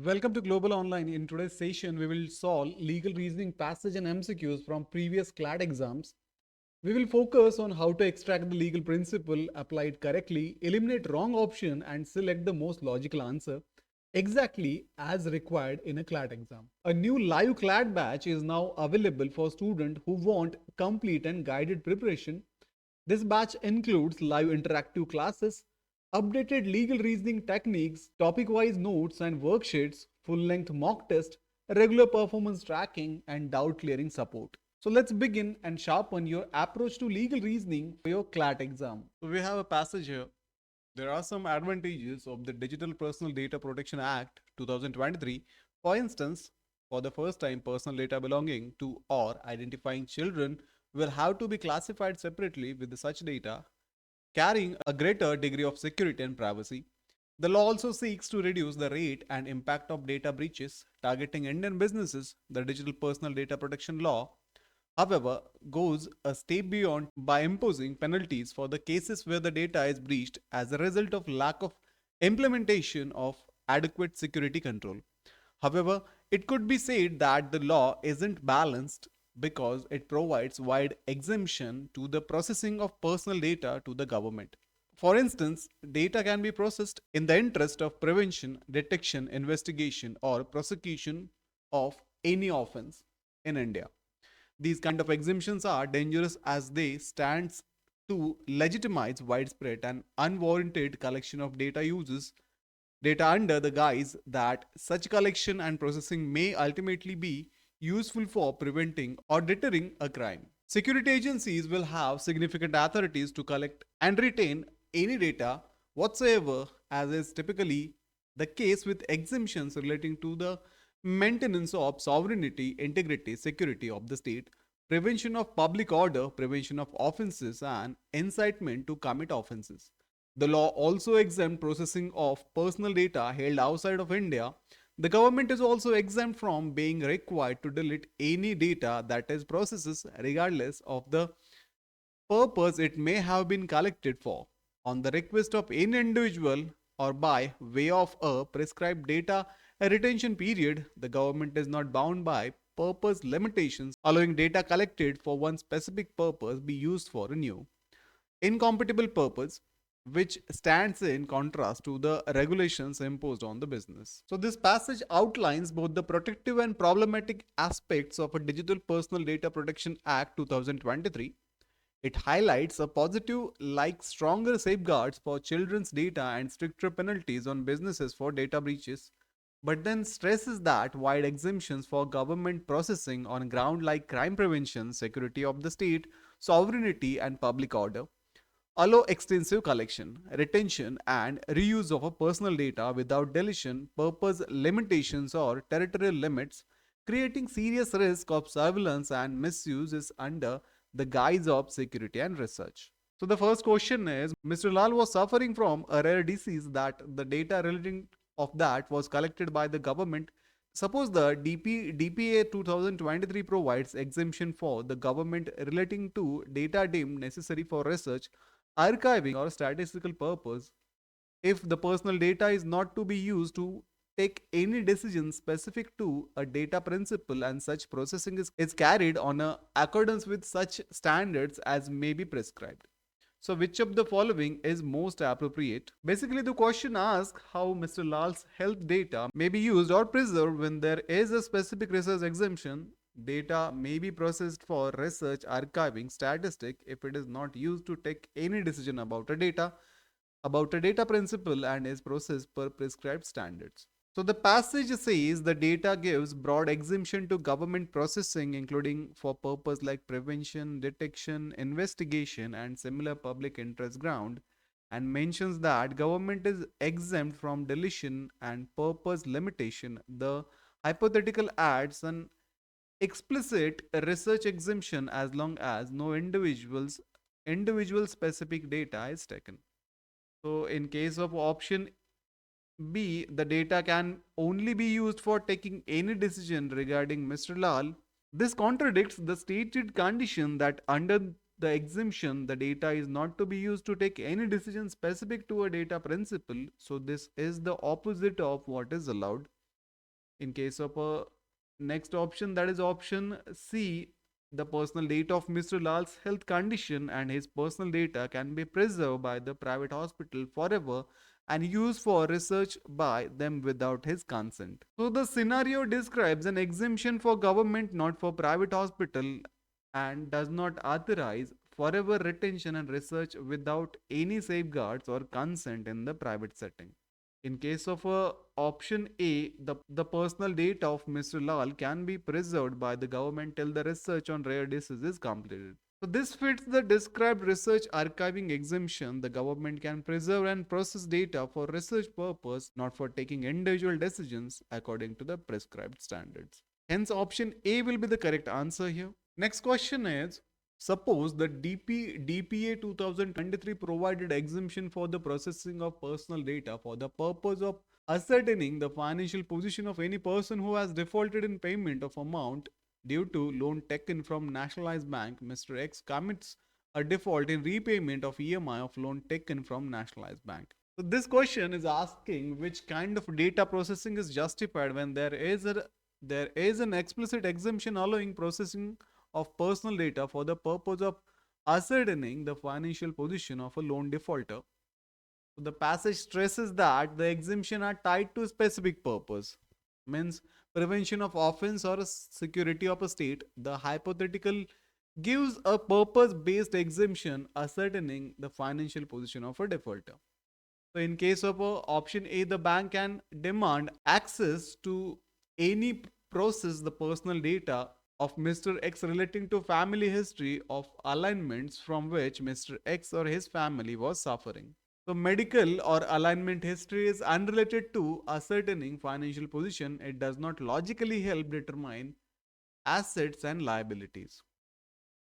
Welcome to Global Online. In today's session, we will solve legal reasoning passage and MCQs from previous CLAT exams. We will focus on how to extract the legal principle, apply it correctly, eliminate wrong option, and select the most logical answer exactly as required in a CLAT exam. A new live CLAT batch is now available for students who want complete and guided preparation. This batch includes live interactive classes, updated legal reasoning techniques, topic-wise notes and worksheets, full-length mock test, regular performance tracking, and doubt-clearing support. So let's begin and sharpen your approach to legal reasoning for your CLAT exam. So we have a passage here. There are some advantages of the Digital Personal Data Protection Act 2023. For instance, for the first time, personal data belonging to or identifying children will have to be classified separately with such data carrying a greater degree of security and privacy. The law also seeks to reduce the rate and impact of data breaches targeting Indian businesses. The Digital Personal Data Protection Law, however, goes a step beyond by imposing penalties for the cases where the data is breached as a result of lack of implementation of adequate security control. However, it could be said that the law isn't balanced because it provides wide exemption to the processing of personal data to the government. For instance, data can be processed in the interest of prevention, detection, investigation, or prosecution of any offense in India. These kind of exemptions are dangerous as they stand to legitimize widespread and unwarranted collection of data uses data under the guise that such collection and processing may ultimately be useful for preventing or deterring a crime. Security agencies will have significant authorities to collect and retain any data whatsoever, as is typically the case with exemptions relating to the maintenance of sovereignty, integrity, security of the state, prevention of public order, prevention of offenses, and incitement to commit offenses. The law also exempts processing of personal data held outside of India. The government is also exempt from being required to delete any data that is processed regardless of the purpose it may have been collected for. On the request of any individual or by way of a prescribed data retention period, the government is not bound by purpose limitations, allowing data collected for one specific purpose be used for a new incompatible purpose, which stands in contrast to the regulations imposed on the business. So, this passage outlines both the protective and problematic aspects of a Digital Personal Data Protection Act 2023. It highlights a positive like stronger safeguards for children's data and stricter penalties on businesses for data breaches, but then stresses that wide exemptions for government processing on ground like crime prevention, security of the state, sovereignty, and public order allow extensive collection, retention, and reuse of a personal data without deletion, purpose limitations, or territorial limits, creating serious risk of surveillance and misuse is under the guise of security and research. So the first question is, Mr. Lal was suffering from a rare disease that the data relating of that was collected by the government. Suppose the DPA 2023 provides exemption for the government relating to data deemed necessary for research, archiving, or statistical purpose. If the personal data is not to be used to take any decision specific to a data principle and such processing is carried on a accordance with such standards as may be prescribed. So, which of the following is most appropriate? Basically, the question asks how Mr. Lal's health data may be used or preserved when there is a specific research exemption. Data may be processed for research, archiving, statistic if it is not used to take any decision about a data principle and is processed per prescribed standards. So the passage says the data gives broad exemption to government processing, including for purpose like prevention, detection, investigation, and similar public interest ground, and mentions that government is exempt from deletion and purpose limitation. The hypothetical adds an explicit research exemption as long as no individual specific data is taken. So in case of option B, the data can only be used for taking any decision regarding Mr. Lal. This contradicts the stated condition that under the exemption, the data is not to be used to take any decision specific to a data principle. So, this is the opposite of what is allowed. In case of a next option, that is option C, the personal data of Mr. Lal's health condition and his personal data can be preserved by the private hospital forever and used for research by them without his consent. So the scenario describes an exemption for government, not for private hospital, and does not authorize forever retention and research without any safeguards or consent in the private setting. In case of option A, the personal data of Mr. Lal can be preserved by the government till the research on rare diseases is completed. So this fits the described research archiving exemption. The government can preserve and process data for research purpose, not for taking individual decisions according to the prescribed standards. Hence, option A will be the correct answer here. Next question is, suppose the DPA 2023 provided exemption for the processing of personal data for the purpose of ascertaining the financial position of any person who has defaulted in payment of amount due to loan taken from nationalized bank. Mr. X commits a default in repayment of EMI of loan taken from nationalized bank. So this question is asking which kind of data processing is justified when there is an explicit exemption allowing processing of personal data for the purpose of ascertaining the financial position of a loan defaulter. So the passage stresses that the exemption are tied to a specific purpose, means prevention of offense or a security of a state. The hypothetical gives a purpose-based exemption ascertaining the financial position of a defaulter. So in case of option A, the bank can demand access to any process the personal data of Mr. X relating to family history of alignments from which Mr. X or his family was suffering. So medical or alignment history is unrelated to ascertaining financial position. It does not logically help determine assets and liabilities.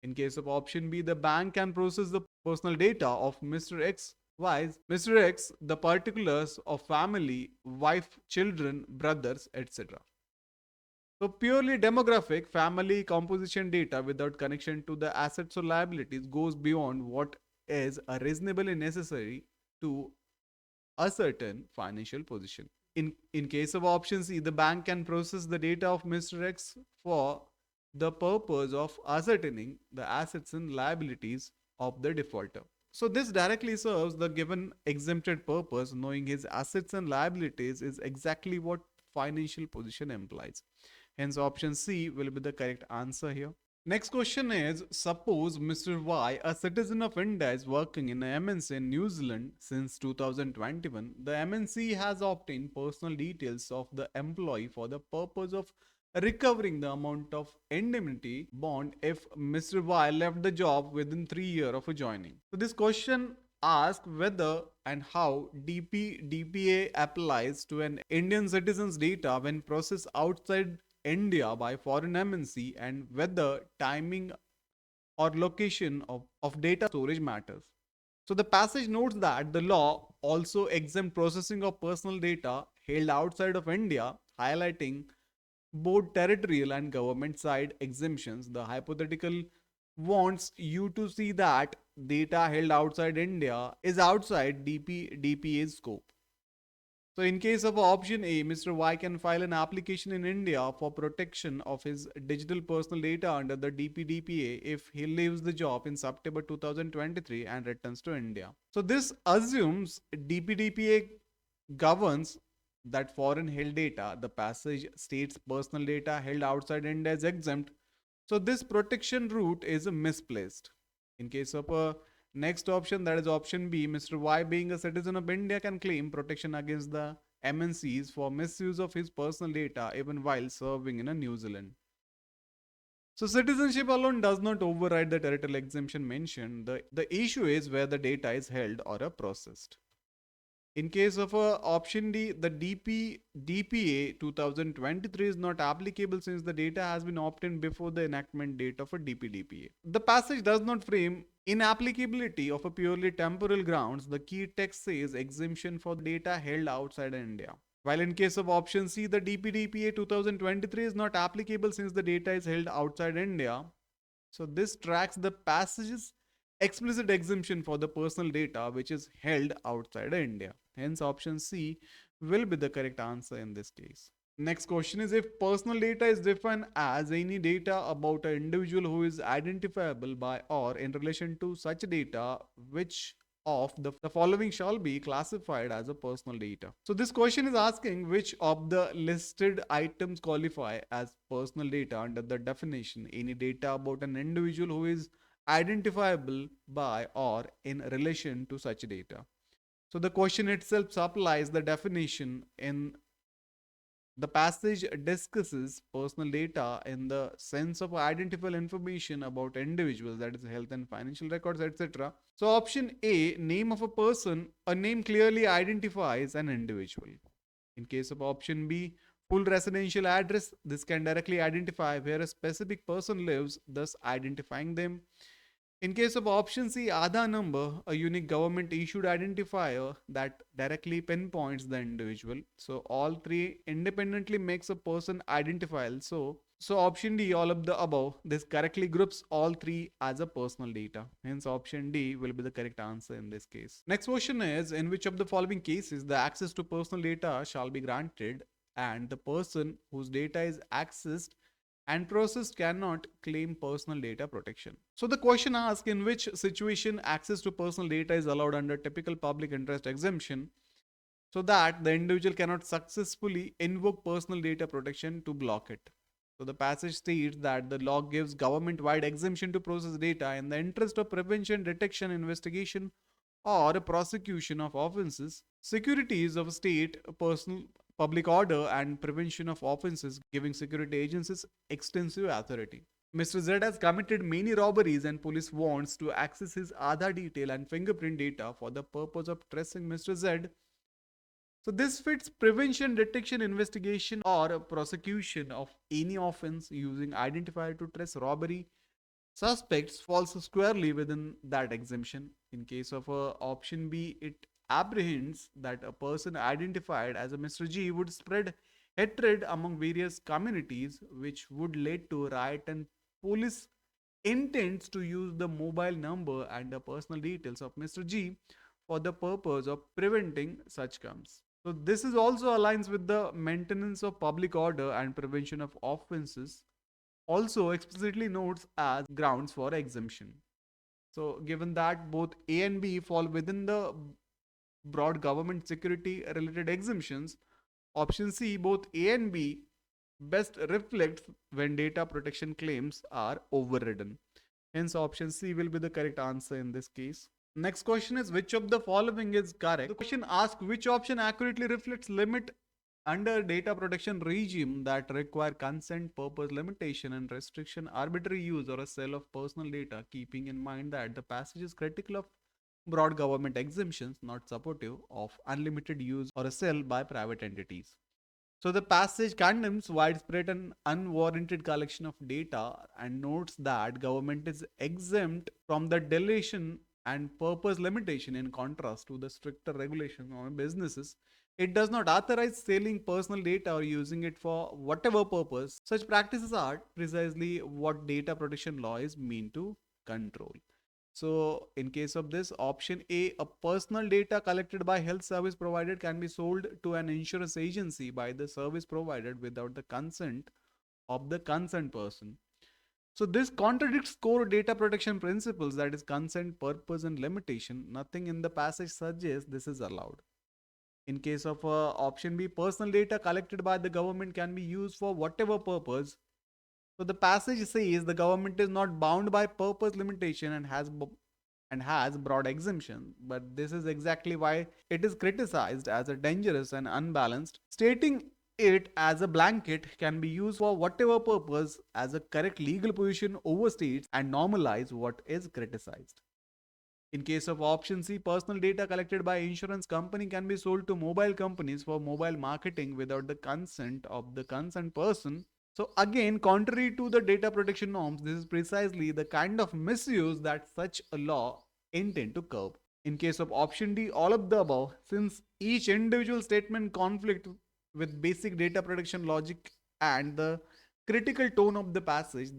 In case of option B, the bank can process the personal data of Mr. X. Wise, Mr. X, the particulars of family, wife, children, brothers, etc. So purely demographic family composition data without connection to the assets or liabilities goes beyond what is a reasonably necessary to a certain financial position. In case of option C, the bank can process the data of Mr. X for the purpose of ascertaining the assets and liabilities of the defaulter. So this directly serves the given exempted purpose. Knowing his assets and liabilities is exactly what financial position implies. Hence, option C will be the correct answer here. Next question is, suppose Mr. Y, a citizen of India, is working in a MNC in New Zealand since 2021. The MNC has obtained personal details of the employee for the purpose of recovering the amount of indemnity bond if Mr. Y left the job within 3 years of joining. So this question asks whether and how DPA applies to an Indian citizen's data when processed outside India by foreign MNC and whether timing or location of data storage matters. So the passage notes that the law also exempt processing of personal data held outside of India, highlighting both territorial and government side exemptions. The hypothetical wants you to see that data held outside India is outside DPA's scope. So in case of option A, Mr. Y can file an application in India for protection of his digital personal data under the DPDPA if he leaves the job in September 2023 and returns to India. So this assumes DPDPA governs that foreign held data. The passage states personal data held outside India is exempt. So this protection route is misplaced. In case of a next option, that is option B, Mr. Y being a citizen of India can claim protection against the MNCs for misuse of his personal data even while serving in a New Zealand. So citizenship alone does not override the territorial exemption mentioned. The issue is where the data is held or processed. In case of option D, the DPA 2023 is not applicable since the data has been obtained before the enactment date of a DPDPA. The passage does not frame inapplicability of a purely temporal grounds. The key text says exemption for data held outside India. While in case of option C, the DPDPA 2023 is not applicable since the data is held outside India. So this tracks the passage's explicit exemption for the personal data which is held outside India. Hence, option C will be the correct answer in this case. Next question is, if personal data is defined as any data about an individual who is identifiable by or in relation to such data, which of the following shall be classified as a personal data? So this question is asking which of the listed items qualify as personal data under the definition any data about an individual who is identifiable by or in relation to such data. So the question itself supplies the definition. In the passage discusses personal data in the sense of identifiable information about individuals, that is, health and financial records, etc. So, option A, name of a person, a name clearly identifies an individual. In case of option B, full residential address, this can directly identify where a specific person lives, thus identifying them. In case of option C, Aadhaar number, a unique government issued identifier that directly pinpoints the individual. So all three independently makes a person identifiable. So option D, all of the above, this correctly groups all three as a personal data. Hence option D will be the correct answer in this case. Next question is, in which of the following cases the access to personal data shall be granted and the person whose data is accessed and processed cannot claim personal data protection. So the question asks, in which situation access to personal data is allowed under typical public interest exemption, so that the individual cannot successfully invoke personal data protection to block it. So the passage states that the law gives government-wide exemption to process data in the interest of prevention, detection, investigation, or prosecution of offenses, securities of state, personal public order, and prevention of offenses, giving security agencies extensive authority. Mr. Z has committed many robberies and police wants to access his Aadhaar detail and fingerprint data for the purpose of tracing Mr. Z. So this fits prevention, detection, investigation, or prosecution of any offense using identifier to trace robbery suspects falls squarely within that exemption. In case of option B, it apprehends that a person identified as a Mr. G would spread hatred among various communities, which would lead to riot, and police intends to use the mobile number and the personal details of Mr. G for the purpose of preventing such comes. So this is also aligns with the maintenance of public order and prevention of offenses, also explicitly notes as grounds for exemption. So given that both A and B fall within the broad government security related exemptions, option C, both A and B, best reflects when data protection claims are overridden. Hence option C will be the correct answer in this case. Next question is, which of the following is correct? The question asks which option accurately reflects limit under data protection regime that require consent, purpose, limitation, and restriction, arbitrary use, or a sale of personal data, keeping in mind that the passage is critical of broad government exemptions, not supportive of unlimited use or a sale by private entities. So the passage condemns widespread and unwarranted collection of data and notes that government is exempt from the deletion and purpose limitation in contrast to the stricter regulation on businesses. It does not authorize selling personal data or using it for whatever purpose. Such practices are precisely what data protection law is meant to control. So in case of this, option A, a personal data collected by health service provider can be sold to an insurance agency by the service provided without the consent of the concerned person. So this contradicts core data protection principles, that is consent, purpose, and limitation. Nothing in the passage suggests this is allowed. In case of option B, personal data collected by the government can be used for whatever purpose. So the passage says the government is not bound by purpose limitation and has broad exemption, but this is exactly why it is criticized as a dangerous and unbalanced. Stating it as a blanket can be used for whatever purpose as a correct legal position overstates and normalize what is criticized. In case of option C, personal data collected by insurance company can be sold to mobile companies for mobile marketing without the consent of the concerned person. So again, contrary to the data protection norms, this is precisely the kind of misuse that such a law intend to curb. In case of option D, all of the above, since each individual statement conflict with basic data protection logic and the critical tone of the passage,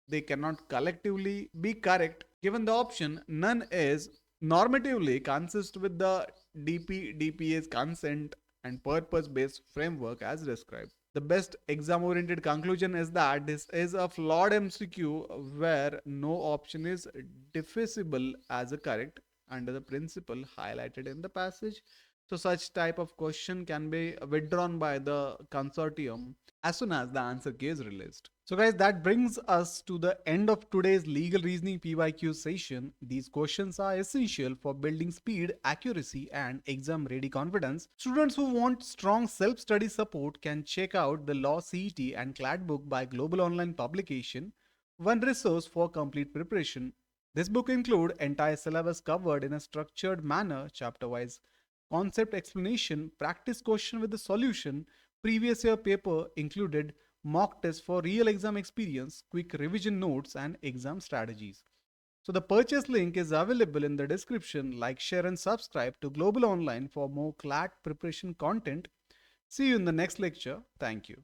they cannot collectively be correct. Given the option, none is normatively consistent with the DPA's consent and purpose-based framework as described. The best exam oriented conclusion is that this is a flawed MCQ where no option is defeasible as a correct under the principle highlighted in the passage. So such type of question can be withdrawn by the consortium as soon as the answer key is released. So guys, that brings us to the end of today's legal reasoning PYQ session. These questions are essential for building speed, accuracy and exam ready confidence. Students who want strong self-study support can check out the Law CET and CLAT book by Global Online Publication, one resource for complete preparation. This book includes entire syllabus covered in a structured manner, chapter-wise concept explanation, practice question with the solution, previous year paper included, mock test for real exam experience, quick revision notes and exam strategies. So the purchase link is available in the description. Like, share and subscribe to Global Online for more CLAT preparation content. See you in the next lecture. Thank you.